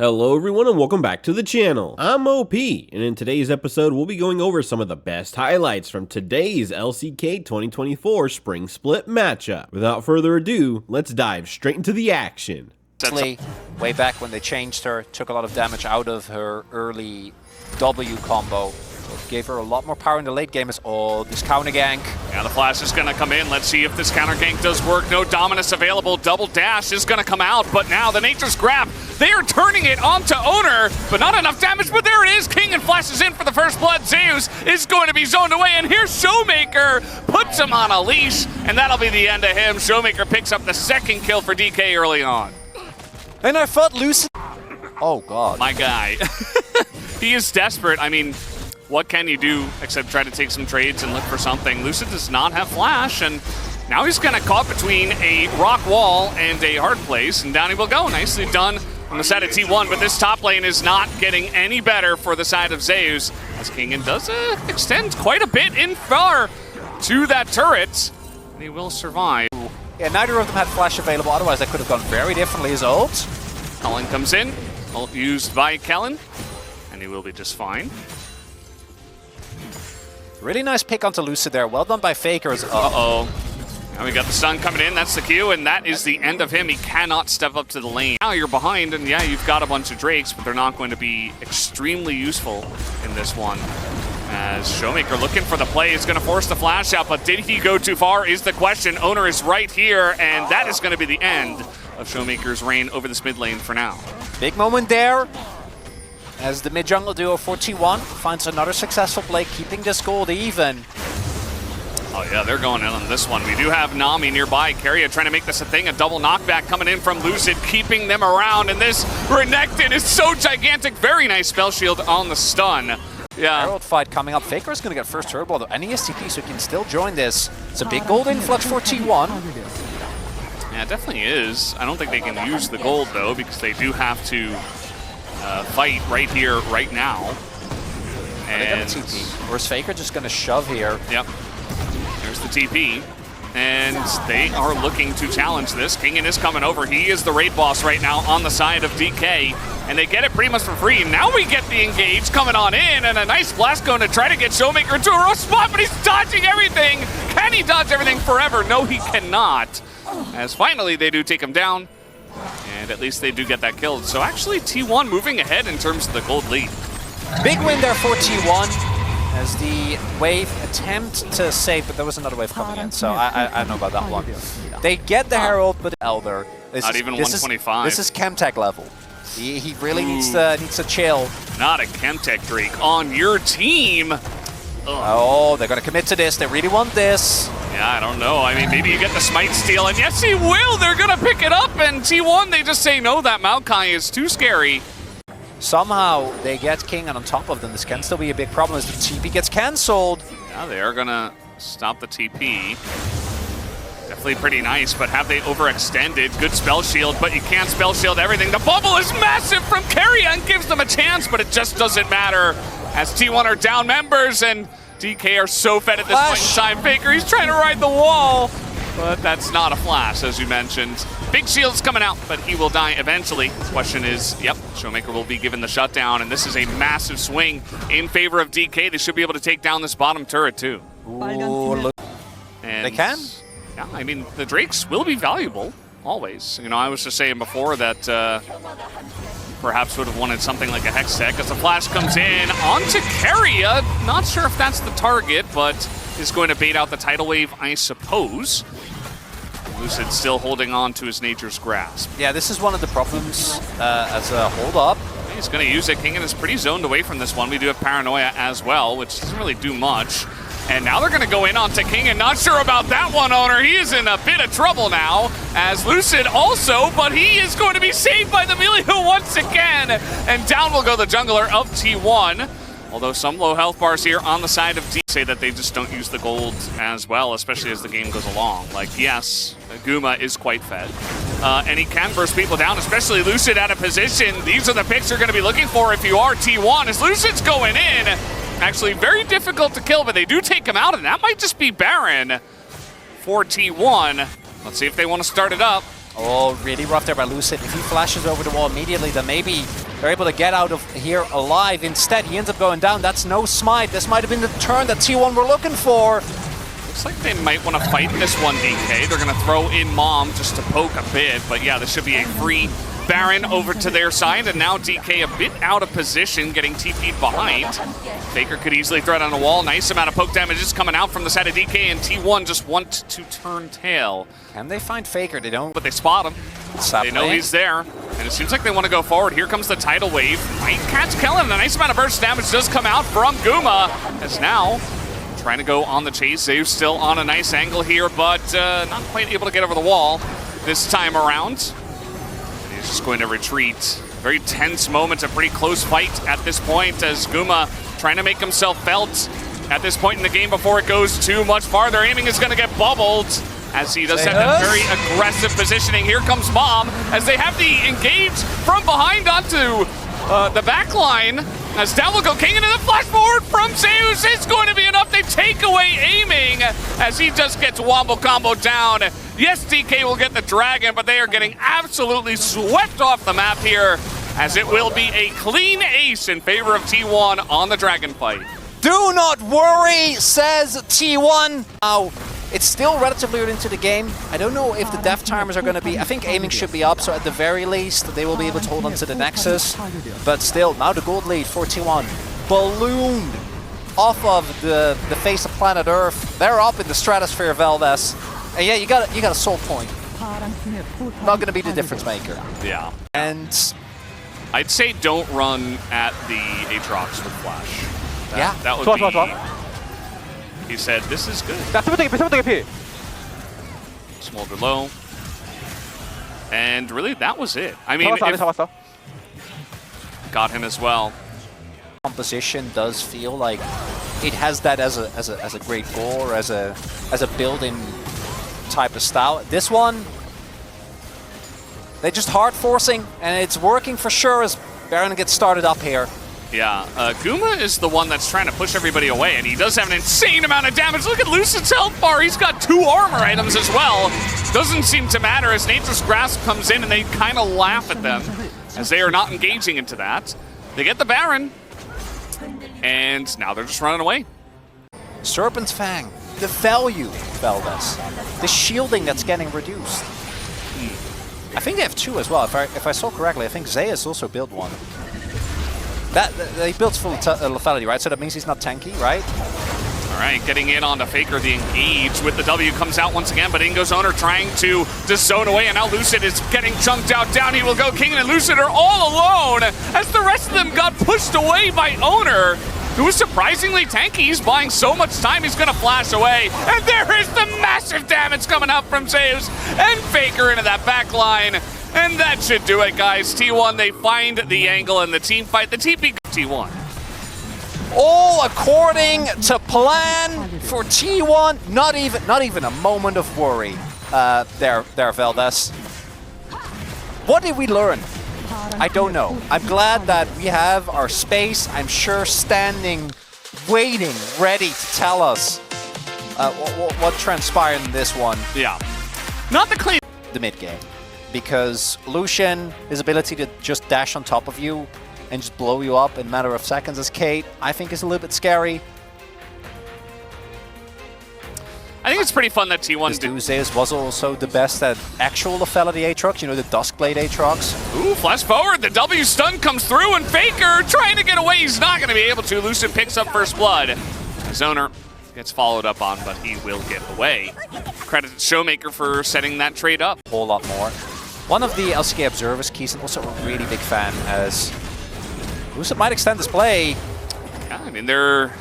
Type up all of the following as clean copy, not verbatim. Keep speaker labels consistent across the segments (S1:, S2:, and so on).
S1: Hello everyone and welcome back to the channel. I'm OP, and in today's episode we'll be going over some of the best highlights from today's LCK 2024 Spring Split matchup. Without further ado, let's dive straight into the action.
S2: Way back when they changed her, took a lot of damage out of her early W combo. Gave her a lot more power in the late game as, oh, this counter gank.
S3: Yeah, the flash is going to come in. Let's see if this counter gank does work. No Dominus available. Double dash is going to come out, but now the Nature's Grab, they are turning it onto Owner, but not enough damage, but there it is. King and flashes in for the first blood. Zeus is going to be zoned away, and here's Showmaker, puts him on a leash, and that'll be the end of him. Showmaker picks up the second kill for DK early on.
S2: And I thought Lucid... Oh, God.
S3: My guy. He is desperate. I mean, what can you do except try to take some trades and look for something? Lucid does not have flash, and now he's kind of caught between a rock wall and a hard place, and down he will go. Nicely done on the side of T1, but this top lane is not getting any better for the side of Zeus, as Kingen does extend quite a bit in far to that turret, and he will survive.
S2: Yeah, neither of them had flash available, otherwise that could have gone very differently. His ult.
S3: Kellen comes in, ult used by Kellen, and he will be just fine.
S2: Really nice pick onto Lucid there. Well done by Fakers.
S3: Uh-oh. Now we got the stun coming in. That's the Q, and that is the end of him. He cannot step up to the lane. Now you're behind, and yeah, you've got a bunch of Drakes, but they're not going to be extremely useful in this one. As Showmaker looking for the play is going to force the flash out, but did he go too far is the question. Owner is right here, and that is going to be the end of Showmaker's reign over this mid lane for now.
S2: Big moment there, as the mid-jungle duo for T1 finds another successful play, keeping this gold even.
S3: Oh yeah, they're going in on this one. We do have Nami nearby. KIA trying to make this a thing. A double knockback coming in from Lucid, keeping them around. And this Renekton is so gigantic. Very nice spell shield on the stun. Yeah.
S2: Herald fight coming up. Faker is going to get first turbo, and he is TP, so he can still join this. It's a big gold influx for T1.
S3: Yeah, it definitely is. I don't think they can use the gold, though, because they do have to fight right here, right now. And
S2: or is Faker just going to shove here?
S3: Yep. There's the TP. And they are looking to challenge this. Kingen is coming over. He is the raid boss right now on the side of DK. And they get it pretty much for free. Now we get the engage coming on in, and a nice blast going to try to get Showmaker into a rough spot, but he's dodging everything. Can he dodge everything forever? No, he cannot. As finally they do take him down. And at least they do get that killed. So actually T1 moving ahead in terms of the gold lead.
S2: Big win there for T1 as the wave attempt to save, but there was another wave coming in, so I don't know about that one. They get the Herald, but Elder.
S3: Not even 125.
S2: This is Chemtech level. He really needs to chill.
S3: Not a Chemtech Drake on your team.
S2: Oh, they're going to commit to this. They really want this.
S3: Yeah, I don't know. I mean, maybe you get the smite steal, and yes, he will. They're going to pick it up, and T1, they just say, no, that Maokai is too scary.
S2: Somehow, they get King, and on top of them, this can still be a big problem as the TP gets cancelled.
S3: Yeah, they are going to stop the TP. Definitely pretty nice, but have they overextended? Good spell shield, but you can't spell shield everything. The bubble is massive from KIA and gives them a chance, but it just doesn't matter as T1 are down members, and DK are so fed at this point in time. Faker, he's trying to ride the wall, but that's not a flash, as you mentioned. Big shield's coming out, but he will die eventually. The question is, yep, Showmaker will be given the shutdown, and this is a massive swing in favor of DK. They should be able to take down this bottom turret, too.
S2: Ooh, look.
S3: And
S2: they can?
S3: Yeah, I mean, the Drakes will be valuable, always. You know, I was just saying before that perhaps would have wanted something like a Hex Tech as the flash comes in onto KIA. Not sure if that's the target, but is going to bait out the tidal wave, I suppose. Lucid still holding on to his Nature's Grasp.
S2: Yeah, this is one of the problems as a hold-up.
S3: He's going to use it. Kingen is pretty zoned away from this one. We do have Paranoia as well, which doesn't really do much. And now they're going to go in onto Kingen. Not sure about that one, Owner. He is in a bit of trouble now, as Lucid also, but he is going to be saved by the Milio once again. And down will go the jungler of T1. Although some low health bars here on the side of D say that they just don't use the gold as well, especially as the game goes along. Like, yes, Guma is quite fed. And he can burst people down, especially Lucid out of position. These are the picks you're going to be looking for if you are T1, as Lucid's going in. Actually, very difficult to kill, but they do take him out, and that might just be Baron for T1. Let's see if they want to start it up.
S2: Oh, really rough there by Lucid. If he flashes over the wall immediately, then maybe they're able to get out of here alive. Instead, he ends up going down. That's no smite. This might have been the turn that T1 were looking for.
S3: Looks like they might want to fight this one, DK. They're going to throw in Mom just to poke a bit. But yeah, this should be a free Baron over to their side. And now DK a bit out of position, getting TP'd behind. Faker could easily throw it on the wall. Nice amount of poke damage is coming out from the side of DK. And T1 just want to turn tail.
S2: Can they find Faker? They don't.
S3: But they spot him. They know he's there. And it seems like they want to go forward. Here comes the tidal wave. Might catch Kellen. A nice amount of burst damage does come out from Guma. As now trying to go on the chase. Zeus still on a nice angle here, but not quite able to get over the wall this time around. And he's just going to retreat. Very tense moment, a pretty close fight at this point as Guma trying to make himself felt at this point in the game before it goes too much farther. Aiming is going to get bubbled as he does have that very aggressive positioning. Here comes Mom as they have the engage from behind onto the back line. As down will go King into the flash forward from Zeus. It's going to be enough. They take away aiming as he just gets wombo combo down. Yes, DK will get the dragon, but they are getting absolutely swept off the map here as it will be a clean ace in favor of T1 on the dragon fight.
S2: Do not worry, says T1. Now, it's still relatively early into the game. I don't know if the death timers are going to be... I think aiming should be up, so at the very least, they will be able to hold on to the Nexus. But still, now the gold lead for T1. Ballooned off of the face of planet Earth. They're up in the stratosphere, Valdez. And yeah, you got a soul point. Not going to be the difference maker.
S3: Yeah.
S2: And
S3: I'd say don't run at the Aatrox with Flash. That would be... He said, this is good. Smolder low. And really, that was it. I mean, got him as well.
S2: Composition does feel like it has that as a great goal or as a build-in type of style. This one, they're just hard forcing, and it's working for sure as Baron gets started up here.
S3: Yeah, Guma is the one that's trying to push everybody away, and he does have an insane amount of damage. Look at Lucid's health bar. He's got 2 armor items as well. Doesn't seem to matter as Nature's Grasp comes in, and they kind of laugh at them as they are not engaging into that. They get the Baron, and now they're just running away.
S2: Serpent's Fang, the value, Valdez. The shielding that's getting reduced. I think they have 2 as well. If I saw correctly, I think Zeus also built one. They built full lethality, right? So that means he's not tanky, right?
S3: All right, getting in onto Faker. The engage with the W comes out once again, but Ingo's owner trying to just zone away, and now Lucid is getting chunked out. Down he will go. King and Lucid are all alone as the rest of them got pushed away by owner, who was surprisingly tanky. He's buying so much time, he's going to flash away. And there is the massive damage coming out from Zeus and Faker into that back line. And that should do it, guys. T1, they find the angle in the team fight. The TP T1.
S2: All according to plan for T1. Not even a moment of worry there, Valdez. What did we learn? I don't know. I'm glad that we have our space, I'm sure, standing, waiting, ready to tell us what transpired in this one.
S3: Yeah. Not the clean.
S2: The mid game. Because Lucian, his ability to just dash on top of you and just blow you up in a matter of seconds as Kate, I think is a little bit scary.
S3: I think it's pretty fun that T1
S2: did. Zeus was also the best at actual lethality Aatrox, you know, the Duskblade Aatrox.
S3: Ooh, flash forward, the W stun comes through, and Faker trying to get away, he's not going to be able to. Lucid picks up first blood. His owner gets followed up on, but he will get away. Credit to Showmaker for setting that trade up.
S2: A whole lot more. One of the LCK observers, Keeson, also a really big fan, as Lucid might extend this play.
S3: Yeah, I mean, they're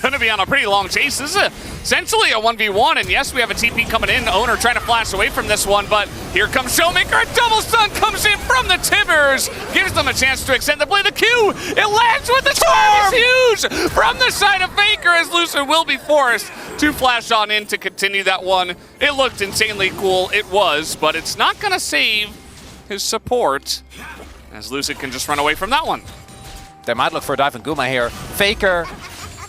S3: going to be on a pretty long chase. This is essentially a 1v1, and yes, we have a TP coming in. Owner trying to flash away from this one, but here comes Showmaker. A double stun comes in from the Timbers. Gives them a chance to extend the play. The Q, it lands with the storm! It's huge from the side of Faker as Lucid will be forced to flash on in to continue that one. It looked insanely cool. It was, but it's not going to save his support as Lucid can just run away from that one.
S2: They might look for a dive from Guma here. Faker,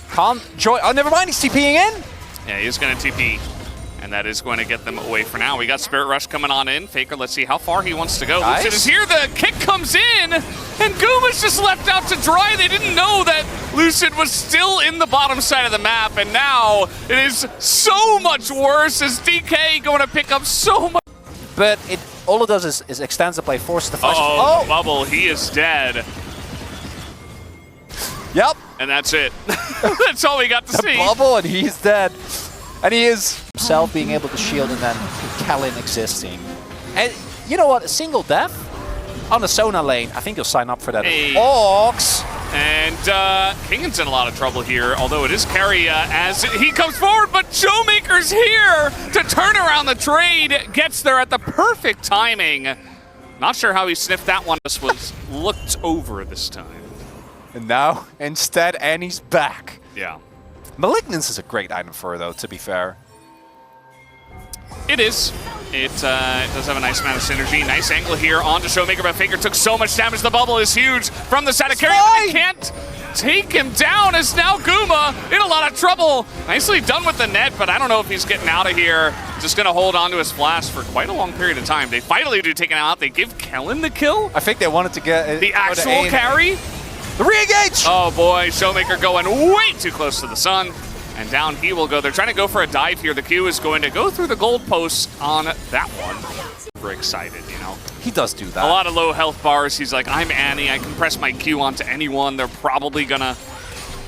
S2: calm, joy. Oh, never mind, he's TPing in.
S3: Yeah, he's going to TP And that is going to get them away for now. We got Spirit Rush coming on in. Faker, let's see how far he wants to go.
S2: Nice.
S3: Lucid is here, the kick comes in, and Guma's just left out to dry. They didn't know that Lucid was still in the bottom side of the map, and now it is so much worse as DK going to pick up so much.
S2: But all it does is extends the play, forces the flash.
S3: Oh, Bubble, he is dead.
S2: Yep.
S3: And that's it. That's all we got to see.
S2: Bubble, and he's dead. And he is himself being able to shield, and then Kellen existing. And you know what? A single death on the Sona lane. I think you'll sign up for that.
S3: Hey.
S2: Ox.
S3: And Kingan's in a lot of trouble here, although it is KIA as he comes forward, but Showmaker's here to turn around the trade. Gets there at the perfect timing. Not sure how he sniffed that one. This was looked over this time.
S2: And now, instead, Annie's back.
S3: Yeah.
S2: Malignance is a great item for her, though, to be fair.
S3: It is. It does have a nice amount of synergy. Nice angle here onto Showmaker, but Faker took so much damage. The bubble is huge from the side of KIA. They can't take him down as now Guma in a lot of trouble. Nicely done with the net, but I don't know if he's getting out of here. Just going to hold on to his flash for quite a long period of time. They finally do take him out. They give Kellen the kill.
S2: I think they wanted to get
S3: the actual carry.
S2: The re-engage!
S3: Oh boy, Showmaker going way too close to the sun. And down he will go. They're trying to go for a dive here. The Q is going to go through the gold post on that one. Super excited, you know.
S2: He does do that.
S3: A lot of low health bars. He's like, I'm Annie. I can press my Q onto anyone. They're probably going to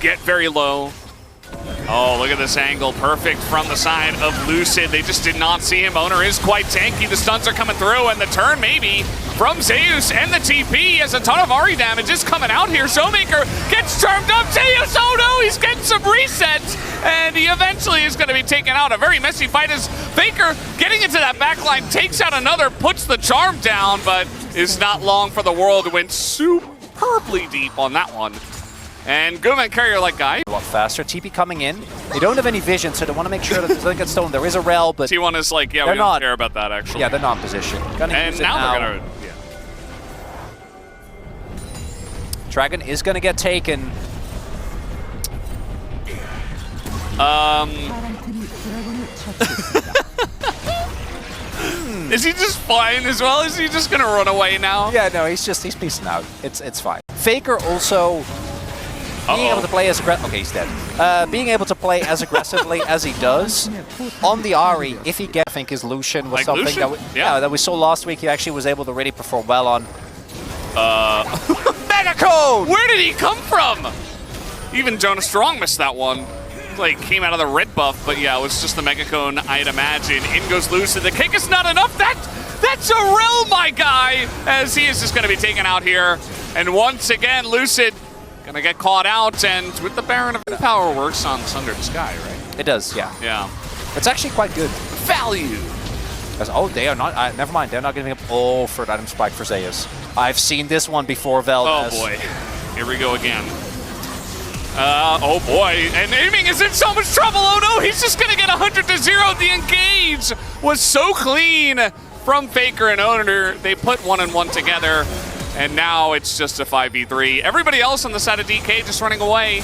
S3: get very low. Oh, look at this angle. Perfect from the side of Lucid. They just did not see him. Owner is quite tanky. The stuns are coming through, and the turn maybe from Zeus and the TP has a ton of Ahri damage is coming out here. Showmaker gets charmed up. Zeus, oh no, he's getting some resets, and he eventually is going to be taken out. A very messy fight as Faker getting into that backline, takes out another, puts the charm down, but is not long for the world. Went superbly deep on that one. And Guma and KIA are like, guy.
S2: A lot faster. TP coming in. They don't have any vision, so they want to make sure that doesn't get stolen. There is a rel, but
S3: T1 is like, yeah, we don't care about that, actually.
S2: Yeah, they're not in position.
S3: And now they're going to, yeah.
S2: Dragon is going to get taken.
S3: Is he just fine as well? Is he just going to run away now?
S2: Yeah, no, he's peacing out. It's fine. Faker also being able to play as okay, he's dead. Being able to play as aggressively as he does on the Ahri, if he gets, I think his Lucian was
S3: like
S2: something
S3: Lucian?
S2: that we saw last week. He actually was able to really perform well on. Mega Code!
S3: Where did he come from? Even Jonah Strong missed that one. Like came out of the red buff, but yeah, it was just the Mega Cone, I'd imagine. In goes Lucid. The kick is not enough. That's a rel, my guy, as he is just going to be taken out here. And once again, Lucid gonna get caught out, and with the Baron of Power works on Sunder the Sky, right?
S2: It does, yeah.
S3: Yeah.
S2: It's actually quite good.
S3: Value.
S2: Oh, they are not. Never mind. They're not giving up all third item spike for Zeus. I've seen this one before, Valdez.
S3: Oh boy. Here we go again. Oh boy. And Aiming is in so much trouble. Oh no, he's just gonna get 100 to 0. The engage was so clean from Faker and Owner. They put 1 and 1 together. And now it's just a 5v3. Everybody else on the side of DK just running away.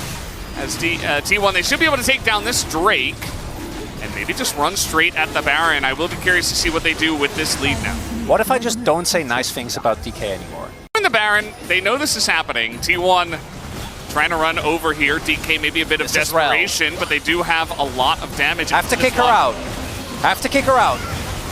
S3: As T1, they should be able to take down this Drake. And maybe just run straight at the Baron. I will be curious to see what they do with this lead now.
S2: What if I just don't say nice things about DK anymore?
S3: In the Baron, they know this is happening. T1 trying to run over here. DK maybe a bit of desperation, but they do have a lot of damage.
S2: Have to kick her out. Have to kick her out.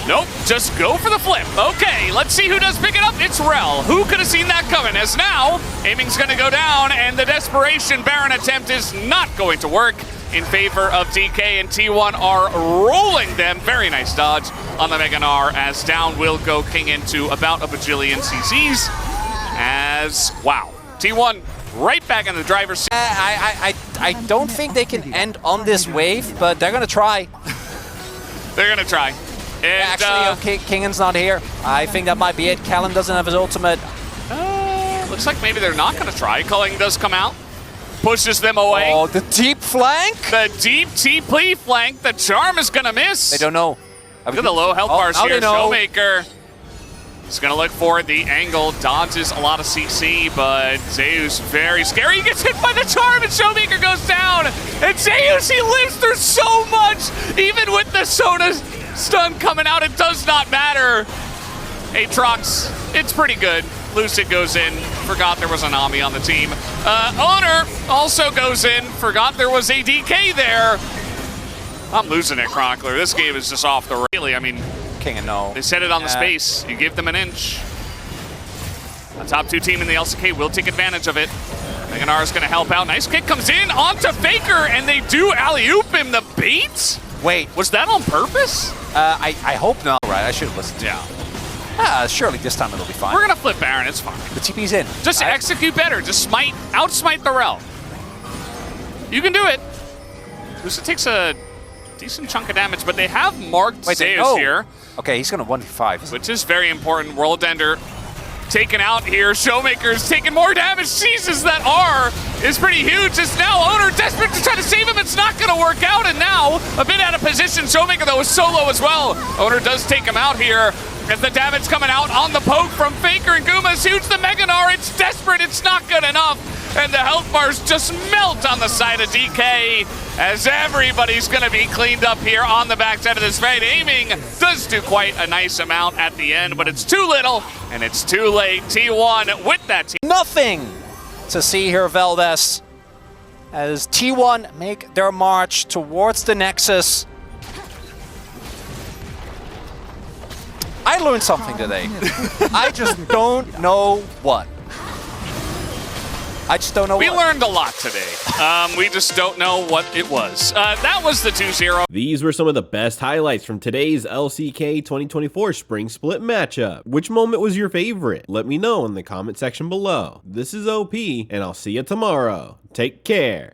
S3: Nope, just go for the flip. Okay, let's see who does pick it up. It's Rel. Who could have seen that coming? As now, Aiming's going to go down, and the desperation Baron attempt is not going to work in favor of DK, and T1 are rolling them. Very nice dodge on the Mega Gnar, as down will go King into about a bajillion CCs. As, wow, T1 right back in the driver's seat.
S2: I don't think they can end on this wave, but they're going to try.
S3: They're going to try. And,
S2: actually, Kingan's not here. I think that might be it. Callan doesn't have his ultimate.
S3: Looks like maybe they're not going to try. Culling does come out. Pushes them away.
S2: Oh, the deep flank!
S3: The deep TP flank. The charm is going to miss.
S2: They don't know.
S3: Look at the low health bars here. Showmaker He's gonna look for the angle, dodges a lot of CC, but Zeus very scary. He gets hit by the charm and Showmaker goes down. And Zeus, he lives through so much. Even with the Soda stun coming out, it does not matter. Aatrox, it's pretty good. Lucid goes in, forgot there was an Ami on the team. Owner also goes in, forgot there was a DK there. I'm losing it, Chronicler. This game is just off the really, I mean,
S2: King and no.
S3: they set it on the space. You give them an inch. A top 2 team in the LCK will take advantage of it. Meganar is going to help out. Nice kick comes in onto Faker, and they do alley-oop him the bait?
S2: Wait,
S3: Was that on purpose?
S2: I hope not. Right, I should have listened.
S3: Yeah.
S2: Surely this time it'll be fine.
S3: We're going to flip Baron. It's fine.
S2: The TP's in.
S3: Just execute better. Just outsmite the Rel. You can do it. Lucid takes a decent chunk of damage, but they have marked Zeus here.
S2: Okay, he's going to 1v5.
S3: Which is very important. World Ender taken out here. Showmaker's taking more damage. Jesus, that R is pretty huge. It's now Owner desperate to try to save him. It's not going to work out, and now a bit out of position. Showmaker, though, is solo as well. Owner does take him out here as the damage coming out on the poke from Faker, and Guma is huge. The Meganar, it's desperate. It's not good enough. And the health bars just melt on the side of DK as everybody's going to be cleaned up here on the backside of this fight. Aiming does do quite a nice amount at the end, but it's too little and it's too late. T1 with that team.
S2: Nothing to see here, Valdez, as T1 make their march towards the Nexus. I learned something today. I just don't know what. I just don't know
S3: We
S2: what.
S3: learned a lot today. We just don't know what it was. That was the 2-0.
S1: These were some of the best highlights from today's LCK 2024 Spring Split matchup. Which moment was your favorite? Let me know in the comment section below. This is OP, and I'll see you tomorrow. Take care.